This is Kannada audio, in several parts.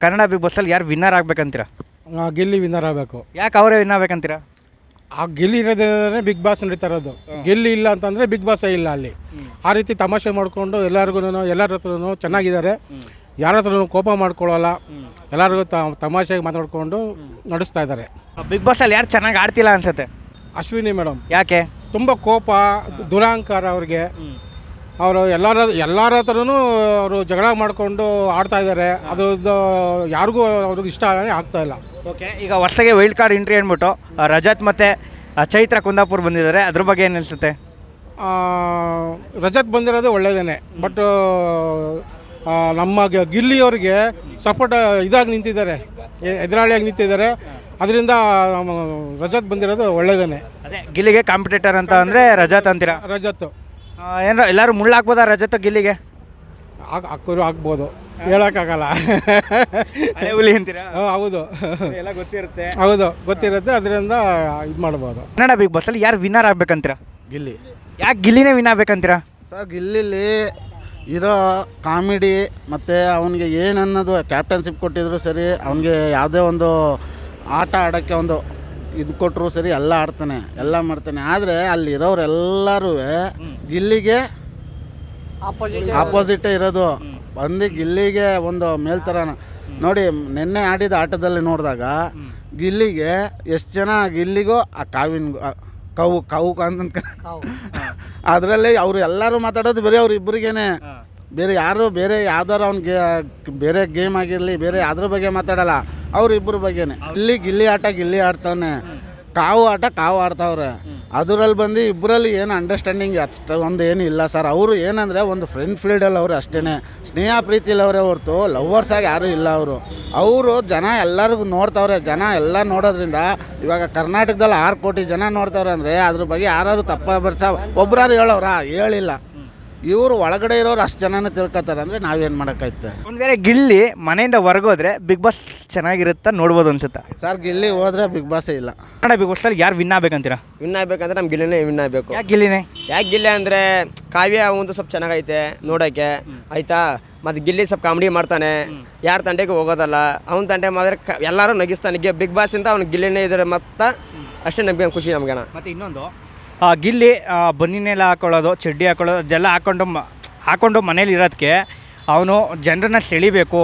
ಕನ್ನಡ ಬಿಗ್ ಬಾಸಲ್ಲಿ ಯಾರು ವಿನ್ನರ್ ಆಗ್ಬೇಕಂತೀರಾ? ಗಿಲ್ಲಿ ವಿನ್ನರ್ ಆಗಬೇಕು. ಯಾಕೆ ಅವರೇ ವಿನ್ ಆಗ್ಬೇಕಂತೀರಾ? ಆ ಗಿಲ್ಲಿ ಇರೋದೇ ಬಿಗ್ ಬಾಸ್ ನಡೀತಾ ಇರೋದು. ಗಿಲ್ಲಿ ಇಲ್ಲ ಅಂತಂದರೆ ಬಿಗ್ ಬಾಸೇ ಇಲ್ಲ ಅಲ್ಲಿ. ಆ ರೀತಿ ತಮಾಷೆ ಮಾಡಿಕೊಂಡು ಎಲ್ಲರ ಹತ್ರನೂ ಚೆನ್ನಾಗಿದ್ದಾರೆ. ಯಾರ ಹತ್ರನೂ ಕೋಪ ಮಾಡ್ಕೊಳ್ಳಲ್ಲ. ಎಲ್ಲರಿಗೂ ತಮಾಷೆಗೆ ಮಾತಾಡಿಕೊಂಡು ನಡೆಸ್ತಾ ಇದ್ದಾರೆ. ಬಿಗ್ ಬಾಸಲ್ಲಿ ಯಾರು ಚೆನ್ನಾಗಿ ಆಡ್ತಿಲ್ಲ ಅನ್ಸುತ್ತೆ? ಅಶ್ವಿನಿ ಮೇಡಮ್ ಯಾಕೆ? ತುಂಬ ಕೋಪ, ದುರಹಂಕಾರ ಅವ್ರಿಗೆ. ಅವರು ಎಲ್ಲರ ಹತ್ರನೂ ಅವರು ಜಗಳ ಮಾಡಿಕೊಂಡು ಆಡ್ತಾ ಇದ್ದಾರೆ. ಅದ್ರದ್ದು ಯಾರಿಗೂ ಅವ್ರಿಗೆ ಇಷ್ಟ ಆಗ್ತಾ ಇಲ್ಲ. ಓಕೆ, ಈಗ ಹೊಸಗೆ ವೈಲ್ಡ್ ಕಾರ್ಡ್ ಎಂಟ್ರಿ ಅಂದ್ಬಿಟ್ಟು ರಜತ್ ಮತ್ತು ಚೈತ್ರ ಕುಂದಾಪುರ್ ಬಂದಿದ್ದಾರೆ, ಅದ್ರ ಬಗ್ಗೆ ಏನು ಅನಿಸುತ್ತೆ? ರಜತ್ ಬಂದಿರೋದು ಒಳ್ಳೆಯದೇ. ಬಟ್ ನಮ್ಮ ಗಿಲ್ಲಿಯವ್ರಿಗೆ ಸಪೋರ್ಟ್ ಇದಾಗಿ ನಿಂತಿದ್ದಾರೆ, ಎದುರಾಳಿಯಾಗಿ ನಿಂತಿದ್ದಾರೆ. ಅದರಿಂದ ರಜತ್ ಬಂದಿರೋದು ಒಳ್ಳೆಯದೇ. ಅದೇ ಗಿಲ್ಲಿಗೆ ಕಾಂಪಿಟೇಟರ್ ಅಂತ ಅಂದರೆ ರಜತ್ ಅಂತೀರಾ? ರಜತ್ ಏನಾರ ಎಲ್ಲರೂ ಮುಳ್ಳಾಕ್ಬೋದಾ ರಜತ್ ಗಿಲ್ಲಿಗೆ? ಹಾಕೋರು ಆಗ್ಬೋದು, ಹೇಳೋಕ್ಕಾಗಲ್ಲ. ಹುಲಿ ಅಂತೀರಾ? ಹೌದು, ಎಲ್ಲ ಗೊತ್ತಿರುತ್ತೆ. ಹೌದು ಗೊತ್ತಿರುತ್ತೆ. ಅದರಿಂದ ಇದು ಮಾಡ್ಬೋದು. ಕನ್ನಡ ಬಿಗ್ ಬಾಸಲ್ಲಿ ಯಾರು ವಿನ್ನರ್ ಆಗ್ಬೇಕಂತೀರಾ? ಗಿಲ್ಲಿ. ಯಾಕೆ ಗಿಲ್ಲಿನೇ ವಿನ್ ಆಗ್ಬೇಕಂತೀರಾ? ಸರ್, ಗಿಲ್ಲಿಲಿ ಇರೋ ಕಾಮಿಡಿ ಮತ್ತು ಅವನಿಗೆ ಏನನ್ನೋದು ಕ್ಯಾಪ್ಟನ್ಶಿಪ್ ಕೊಟ್ಟಿದ್ರು ಸರಿ, ಅವನಿಗೆ ಯಾವುದೇ ಒಂದು ಆಟ ಆಡೋಕ್ಕೆ ಒಂದು ಇದು ಕೊಟ್ಟರು ಸರಿ, ಎಲ್ಲ ಆಡ್ತಾನೆ, ಎಲ್ಲ ಮಾಡ್ತಾನೆ. ಆದರೆ ಅಲ್ಲಿರೋರೆಲ್ಲರೂ ಗಿಲ್ಲಿಗೆ ಆಪೋಸಿಟೇ ಇರೋದು. ಬಂದು ಗಿಲ್ಲಿಗೆ ಒಂದು ಮೇಲ್ತರನ ನೋಡಿ. ನಿನ್ನೆ ಆಡಿದ ಆಟದಲ್ಲಿ ನೋಡಿದಾಗ ಗಿಲ್ಲಿಗೆ ಎಷ್ಟು ಜನ ಗಿಲ್ಲಿಗೂ ಆ ಕಾವು ಅಂತ ಅದರಲ್ಲಿ ಅವರು ಎಲ್ಲರೂ ಮಾತಾಡೋದು ಬರೀ ಅವ್ರು ಇಬ್ಬರಿಗೇನೆ. ಬೇರೆ ಯಾರು ಬೇರೆ ಯಾವ್ದಾರು ಅವ್ನಿಗೆ ಬೇರೆ ಗೇಮ್ ಆಗಿರಲಿ, ಬೇರೆ ಯಾವ್ದ್ರ ಬಗ್ಗೆ ಮಾತಾಡಲ್ಲ, ಅವ್ರು ಇಬ್ಬರ ಬಗ್ಗೆನೆ. ಗಿಲ್ಲಿ ಆಟ ಗಿಲ್ಲಿ ಆಡ್ತಾನೆ, ಕಾವು ಆಟ ಕಾವು ಆಡ್ತಾವ್ರೆ. ಅದರಲ್ಲಿ ಬಂದು ಇಬ್ಬರಲ್ಲಿ ಏನು ಅಂಡರ್ಸ್ಟ್ಯಾಂಡಿಂಗ್ ಅಷ್ಟು ಒಂದು ಏನು ಇಲ್ಲ ಸರ್. ಅವರು ಏನಂದರೆ ಒಂದು ಫ್ರೆಂಡ್ ಫೀಲ್ಡಲ್ಲಿ ಅವರು ಅಷ್ಟೇ, ಸ್ನೇಹ ಪ್ರೀತಿಲಿ ಅವರೇ ಹೊರತು ಲವ್ವರ್ಸಾಗಿ ಯಾರೂ ಇಲ್ಲ. ಅವರು ಜನ ಎಲ್ಲರಿಗೂ ನೋಡ್ತಾವ್ರೆ. ಜನ ಎಲ್ಲ ನೋಡೋದ್ರಿಂದ ಇವಾಗ ಕರ್ನಾಟಕದಲ್ಲಿ 6 ಕೋಟಿ ಜನ ನೋಡ್ತಾವ್ರೆ ಅಂದರೆ ಅದ್ರ ಬಗ್ಗೆ ಯಾರು ತಪ್ಪ ಬರ್ಸ ಒಬ್ಬರಾರು ಹೇಳೋರಾ? ಹೇಳಿಲ್ಲ. ಇವರು ಒಳಗಡೆ ಇರೋರು ಅಷ್ಟು ಜನನೇ ತಿಳ್ಕೊತಾರೆ ಅಂದರೆ ನಾವೇನು ಮಾಡೋಕ್ಕೈತೆ? ಒಂದು ಬೇರೆ ಗಿಲ್ಲಿ ಮನೆಯಿಂದ ಹೊರಗೋದ್ರೆ ಬಿಗ್ ಬಾಸ್ ಚೆನ್ನಾಗಿರುತ್ತಾ ನೋಡ್ಬೋದು ಅನ್ಸುತ್ತಾ? ಸರ್, ಗಿಲ್ಲಿ ಹೋದ್ರೆ ಬಿಗ್ ಬಾಸೇ ಇಲ್ಲ. ಕನ್ನಡ ಬಿಗ್ ಬಾಸ್ನಲ್ಲಿ ಯಾರು ವಿನ್ ಆಗ್ಬೇಕಂತೀರಾ? ವಿನ್ ಆಗ್ಬೇಕಂದ್ರೆ ನಮ್ಮ ಗಿಲ್ಲಿನೇ ವಿನ್ ಆಗಬೇಕು. ಯಾಕೆ ಗಿಲ್ಲಿನೇ? ಯಾಕೆ ಗಿಲ್ಲಿ ಅಂದರೆ ಕಾವ್ಯ ಒಂದು ಸ್ವಲ್ಪ ಚೆನ್ನಾಗೈತೆ ನೋಡೋಕ್ಕೆ, ಆಯಿತಾ. ಮತ್ತು ಗಿಲ್ಲಿ ಸ್ವಲ್ಪ ಕಾಮಿಡಿ ಮಾಡ್ತಾನೆ, ಯಾರ ತಂಟೆಗೆ ಹೋಗೋದಲ್ಲ. ಅವ್ನ ತಂಟೆ ಮಾಡಿದ್ರೆ ಎಲ್ಲರೂ ನಗಿಸ್ತಾನೆ. ಬಿಗ್ ಬಾಸಿಂದ ಅವ್ನು ಗಿಲ್ಲಿನೇ ಇದ್ದಾರೆ ಮತ್ತು ಅಷ್ಟೇ ನಮಗೆ ಖುಷಿ ನಮಗೇನ. ಮತ್ತು ಇನ್ನೊಂದು ಗಿಲ್ಲಿ ಬನ್ನಿನೆಲ್ಲ ಹಾಕೊಳ್ಳೋದು, ಚಡ್ಡಿ ಹಾಕೊಳ್ಳೋದು, ಅದೆಲ್ಲ ಹಾಕೊಂಡು ಮನೇಲಿ ಇರೋದಕ್ಕೆ ಅವನು ಜನರನ್ನ ಸೆಳಿಬೇಕು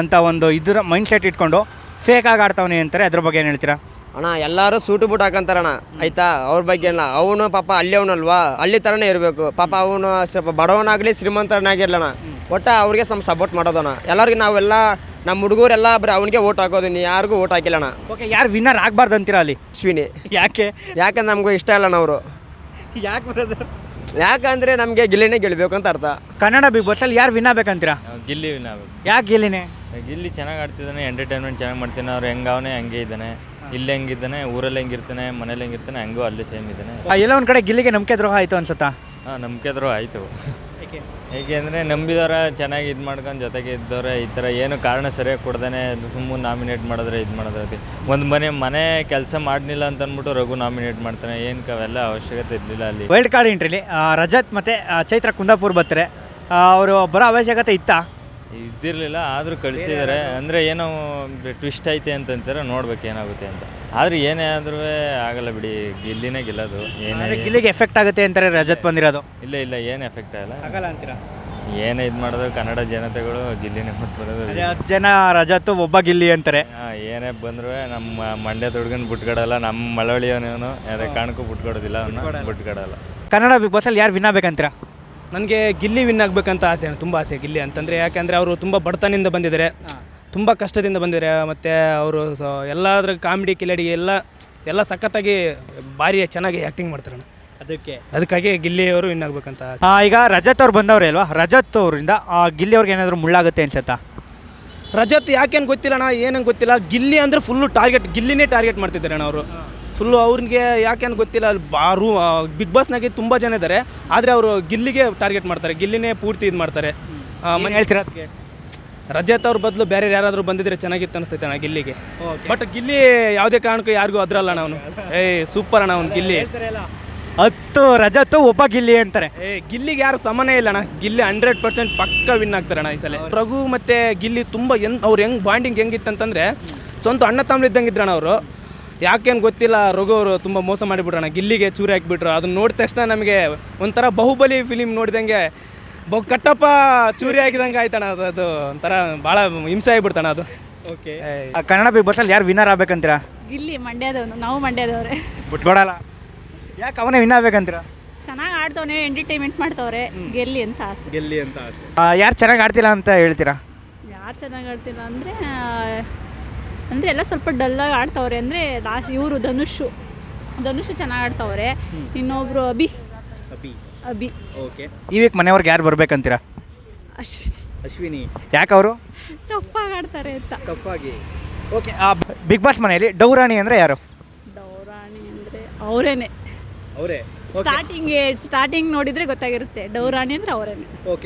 ಅಂತ ಒಂದು ಇದರ ಮೈಂಡ್ ಸೆಟ್ ಇಟ್ಕೊಂಡು ಫೇಕಾಗಿ ಆಡ್ತಾವನೆ ಅಂತಾರೆ. ಅದ್ರ ಬಗ್ಗೆ ಏನು ಹೇಳ್ತೀರಾ? ಅಣ್ಣ, ಎಲ್ಲರೂ ಸೂಟು ಬೂಟ್ ಹಾಕೊಂತಾರಣ್ಣ, ಆಯಿತಾ. ಅವ್ರ ಬಗ್ಗೆ ಅಲ್ಲ, ಅವನು ಪಾಪ ಹಳ್ಳಿಯವನಲ್ವಾ, ಹಳ್ಳಿ ಥರನೇ ಇರಬೇಕು. ಪಾಪ ಅವನು ಸ್ವಲ್ಪ ಬಡವನಾಗಲಿ ಶ್ರೀಮಂತನಾಗಿರ್ಲಣ್ಣ, ಒಟ್ಟು ಅವ್ರಿಗೆ ಸ್ವಲ್ಪ ಸಪೋರ್ಟ್ ಮಾಡೋದಣ್ಣ. ಎಲ್ಲರಿಗೂ ನಾವೆಲ್ಲ ನಮ್ಮ ಹುಡುಗರೆಲ್ಲ ಬರೀ ಅವನಿಗೆ ಓಟ್ ಹಾಕೋದು, ನೀ ಯಾರಿಗೂ ಓಟ್ ಹಾಕಿಲ್ಲಣ್ಣ. ಓಕೆ, ಯಾರು ವಿನ್ನರ್ ಆಗಬಾರ್ದು ಅಂತೀರಾ ಅಲ್ಲಿ? ಅಶ್ವಿನಿ. ಯಾಕೆ? ಯಾಕಂದ್ರೆ ನಮಗೂ ಇಷ್ಟ ಇಲ್ಲಣ್ಣ ಅವರು. ಯಾಕೆ ಬರೋದು? ಯಾಕಂದರೆ ನಮಗೆ ಗಿಲ್ಲಿನೇ ಗೆಲ್ಲಬೇಕು ಅಂತ ಅರ್ಥ. ಕನ್ನಡ ಬಿಗ್ ಬಾಸಲ್ಲಿ ಯಾರು ವಿನ್ ಆಗ್ಬೇಕಂತೀರಾ? ಗಿಲ್ಲಿ ವಿನ್ ಆಗಬೇಕು. ಯಾಕೆ ಗಿಲ್ಲಿನೇ? ಗಿಲ್ಲಿ ಚೆನ್ನಾಗಿ ಆಡ್ತಿದ್ದಾನೆ, ಎಂಟರ್ಟೈನ್ಮೆಂಟ್ ಚೆನ್ನಾಗಿ ಮಾಡ್ತಾನೆ. ಅವ್ರು ಹೆಂಗವನೇ ಹಂಗೆ ಇದ್ದಾನೆ. ಇಲ್ಲಿ ಹೆಂಗಿದ್ದಾನೆ, ಊರಲ್ಲಿ ಹೆಂಗಿರ್ತಾನೆ, ಮನೇಲಿ ಹೆಂಗಿರ್ತಾನೆ, ಹಂಗೂ ಅಲ್ಲಿ ಸೇಮ್ ಇದ್ದಾನೆ. ಎಲ್ಲ ಒಂದು ಕಡೆ ಗಿಲ್ಲಿಗೆ ನಂಬಿಕೆ ದ್ರೋಹ ಆಯಿತು ಅನ್ಸುತ್ತಾ? ಹಾಂ, ನಂಬಿಕೆ ದ್ರೋಹ ಆಯಿತು. ಏಕೆಂದರೆ ನಂಬಿದವರ ಚೆನ್ನಾಗಿ ಇದು ಮಾಡ್ಕೊಂಡು ಜೊತೆಗೆ ಇದ್ದವ್ರೆ ಈ ಥರ ಏನು ಕಾರಣ ಸರಿಯಾಗಿ ಕೊಡ್ದೇ ಸುಮ್ಮನೆ ನಾಮಿನೇಟ್ ಮಾಡಿದ್ರೆ ಇದು ಮಾಡೋದ್ರಲ್ಲಿ ಒಂದು ಮನೆ ಕೆಲಸ ಮಾಡಲಿಲ್ಲ ಅಂತ ಅಂದ್ಬಿಟ್ಟು ರಘು ನಾಮಿನೇಟ್ ಮಾಡ್ತಾನೆ. ಏನಕ್ಕೆ ಅವೆಲ್ಲ ಅವಶ್ಯಕತೆ ಇರಲಿಲ್ಲ ಅಲ್ಲಿ. ವೈಲ್ಡ್ ಕಾರ್ಡ್ ಎಂಟ್ರಿಲಿ ರಜತ್ ಮತ್ತು ಚೈತ್ರ ಕುಂದಾಪುರ್ ಬರ್ತಾರೆ. ಅವರು ಬರೋ ಅವಶ್ಯಕತೆ ಇತ್ತಾ? ಇದ್ದಿರಲಿಲ್ಲ, ಆದರೂ ಕಳಿಸಿದ್ದಾರೆ. ಅಂದರೆ ಏನೋ ಟ್ವಿಸ್ಟ್ ಐತೆ ಅಂತಂತಾರೆ, ನೋಡ್ಬೇಕು ಏನಾಗುತ್ತೆ ಅಂತ. ಆದರೆ ಏನೇ ಆದ್ರೂ ಆಗಲ್ಲ ಬಿಡಿ, ಗಿಲ್ಲಿನೇ ಗೆಲ್ಲೋದು. ಏನೇ ಗಿಲ್ಲಿಗೆ ಎಫೆಕ್ಟ್ ಆಗುತ್ತೆ ಅಂತಾರೆ ರಜತ್ ಬಂದಿರೋದು? ಇಲ್ಲ ಏನು ಎಫೆಕ್ಟ್ ಆಗಲ್ಲ ಅಂತೀರಾ? ಏನೇ ಇದು ಮಾಡಿದ್ರು ಕನ್ನಡ ಜನತೆಗಳು ಗಿಲ್ಲಿನೇ ಕೊಟ್ಟು ಬರೋದು. 10 ಜನ ರಜತ್ತು, ಒಬ್ಬ ಗಿಲ್ಲಿ ಅಂತಾರೆ. ಏನೇ ಬಂದರೂ ನಮ್ಮ ಮಂಡ್ಯ ಹುಡುಗನ ಬಿಟ್ಕೊಡಲ್ಲ, ನಮ್ಮ ಮಳವಳ್ಳಿಯವನೇನು ಯಾರೇ ಕಾರಣಕ್ಕೂ ಬಿಟ್ಕೊಡೋದಿಲ್ಲ, ಅವನ್ನ ಬಿಟ್ಕೊಡಲ್ಲ. ಕನ್ನಡ ಬಿಗ್ ಬಾಸಲ್ಲಿ ಯಾರು ವಿನ್ ಆಗ್ಬೇಕಂತೀರಾ? ನನಗೆ ಗಿಲ್ಲಿ ವಿನ್ ಆಗಬೇಕಂತ ಆಸೆ, ತುಂಬ ಆಸೆ ಗಿಲ್ಲಿ ಅಂತಂದರೆ. ಯಾಕೆಂದರೆ ಅವರು ತುಂಬ ಬಡತನದಿಂದ ಬಂದಿದ್ದಾರೆ, ತುಂಬ ಕಷ್ಟದಿಂದ ಬಂದಿದ್ದಾರೆ. ಮತ್ತು ಅವರು ಎಲ್ಲಾದ್ರ ಕಾಮಿಡಿ ಕಿಲಾಡಿ ಎಲ್ಲ ಸಖತ್ತಾಗಿ ಭಾರಿ ಚೆನ್ನಾಗಿ ಆ್ಯಕ್ಟಿಂಗ್ ಮಾಡ್ತಾರೆ. ಅದಕ್ಕಾಗಿ ಗಿಲ್ಲಿ ಅವರು ವಿನ್ ಆಗಬೇಕಂತ ಆಸೆ. ಈಗ ರಜತ್ ಅವ್ರು ಬಂದವ್ರೆ ಅಲ್ವಾ, ರಜತ್ ಅವರಿಂದ ಗಿಲ್ಲಿ ಅವ್ರಿಗೆ ಏನಾದರೂ ಮುಳ್ಳಾಗುತ್ತೆ ಅನ್ಸುತ್ತಾ? ರಜತ್ ಯಾಕೇನು ಗೊತ್ತಿಲ್ಲಣ್ಣ, ಏನಂಗೆ ಗೊತ್ತಿಲ್ಲ. ಗಿಲ್ಲಿ ಅಂದರೆ ಫುಲ್ಲು ಗಿಲ್ಲಿನೇ ಟಾರ್ಗೆಟ್ ಮಾಡ್ತಿದ್ದಾರೆ ಅಣ್ಣ ಅವರು. ಫುಲ್ಲು ಅವ್ರಿಗೆ ಯಾಕೇನು ಗೊತ್ತಿಲ್ಲ. ಬಿಗ್ ಬಾಸ್ನಾಗೆ ತುಂಬ ಜನ ಇದ್ದಾರೆ, ಆದರೆ ಅವರು ಗಿಲ್ಲಿಗೆ ಟಾರ್ಗೆಟ್ ಮಾಡ್ತಾರೆ, ಗಿಲ್ಲಿನೇ ಪೂರ್ತಿ ಇದು ಮಾಡ್ತಾರೆ. ಹೇಳ್ತೀರಾ ಅದಕ್ಕೆ? ರಜತ್ ಅವ್ರ ಬದಲು ಬೇರೆ ಯಾರಾದರೂ ಬಂದಿದ್ರೆ ಚೆನ್ನಾಗಿತ್ತು ಅನಿಸ್ತೈತೆ ಅಣ್ಣ ಗಿಲ್ಲಿಗೆ. ಬಟ್ ಗಿಲ್ಲಿ ಯಾವುದೇ ಕಾರಣಕ್ಕೂ ಯಾರಿಗೂ ಅದ್ರಲ್ಲ ಅಣ್ಣ ಅವನು. ಸೂಪರ್ ಅಣ್ಣ ಅವ್ನು ಗಿಲ್ಲಿ. 10 ರಜತ್ತು ಒಬ್ಬ ಗಿಲ್ಲಿ ಅಂತಾರೆ. ಗಿಲ್ಲಿಗೆ ಯಾರು ಸಮನೇ ಇಲ್ಲ ಅಣ್ಣ. ಗಿಲ್ಲಿ 100% ಪಕ್ಕ ವಿನ್ ಆಗ್ತಾರೆ ಅಣ್ಣ ಈ ಸಲ. ರಘು ಮತ್ತೆ ಗಿಲ್ಲಿ ತುಂಬ ಅವ್ರು ಹೆಂಗೆ ಬಾಂಡಿಂಗ್ ಹೆಂಗಿತ್ತಂತಂದ್ರೆ ಸ್ವಂತ ಅಣ್ಣ ತಮ್ಮ ಇದ್ದಂಗೆ ಇದ್ರಣ್ಣ ಅವರು. ಯಾಕೇನು ಗೊತ್ತಿಲ್ಲ, ರಘು ಅವರು ತುಂಬ ಮೋಸ ಮಾಡಿಬಿಟ್ರಣ್ಣ, ಗಿಲ್ಲಿಗೆ ಚೂರಿ ಹಾಕಿಬಿಟ್ರು. ಅದನ್ನ ನೋಡಿದ ತಕ್ಷಣ ನಮಗೆ ಒಂಥರ ಬಾಹುಬಲಿ ಫಿಲಿಮ್ ನೋಡಿದಂಗೆ ಕಟ್ಟಪ್ಪ ಚೂರಿ ಹಾಕಿದಂಗೆ ಆಯ್ತಣ್ಣ. ಅದು ಒಂಥರ ಭಾಳ ಹಿಂಸೆ ಆಗಿಬಿಡ್ತಣ್ಣ ಅದು. ಓಕೆ, ಕನ್ನಡ ಬಿಗ್ ಬಾಸಲ್ಲಿ ಯಾರು ವಿನ್ನರ್ ಆಗ್ಬೇಕಂತೀರಾ? ಗಿಲ್ಲಿ ಮಂಡ್ಯದವನು, ನಾವು ಮಂಡ್ಯದವ್ರೆ. ಬಿಟ್ಕೊಡಲ್ಲ. ಯಾಕೆ ಅವನೇ ವಿನ್ ಆಗ್ಬೇಕಂತೀರಾ? ಚೆನ್ನಾಗಿ ಆಡ್ತವನೆ, ಎಂಟರ್ಟೈನ್ಮೆಂಟ್ ಮಾಡ್ತವ್ರೆ, ಗೆಲ್ಲಿ ಅಂತ ಆಸೆ. ಗೆಲ್ಲಿ ಅಂತ ಯಾರು ಚೆನ್ನಾಗಿ ಆಡ್ತಿಲ್ಲ ಅಂತ ಹೇಳ್ತೀರಾ? ಯಾರು ಚೆನ್ನಾಗಿ ಆಡ್ತಿಲ್ಲ ಅಂದರೆ ಎಲ್ಲ ಸ್ವಲ್ಪ ಡಲ್ಲಾಗಿ ಆಡ್ತವ್ರೆ. ಅಂದರೆ ಲಾಸ್ಟ್ ಇವರು ಧನುಷ್ ಚೆನ್ನಾಗಿ ಆಡ್ತವ್ರೆ. ಇನ್ನೊಬ್ರು ಅಭಿ. ಓಕೆ, ಈ ವೀಕ್ ಮನೆಯವ್ರಿಗೆ ಯಾರು ಬರ್ಬೇಕಂತೀರಾ? ಅಶ್ವಿನಿ. ಯಾಕೆ ಅವರು ಟಫಾಗಿ ಆಡ್ತಾರೆ ಅಂತ. ತಪ್ಪಾಗಿ. ಓಕೆ, ಬಿಗ್ ಬಾಸ್ ಮನೆಯಲ್ಲಿ ಡೌರಾಣಿ ಅಂದರೆ ಯಾರು? ಡೌರಾಣಿ ಅಂದರೆ ಅವರೇನೆ. ಅವರೇ. ಸ್ಟಾರ್ಟಿಂಗ್ ನೋಡಿದರೆ ಗೊತ್ತಾಗಿರುತ್ತೆ, ಡೌರಾಣಿ ಅಂದರೆ ಅವರೇನೆ. ಓಕೆ.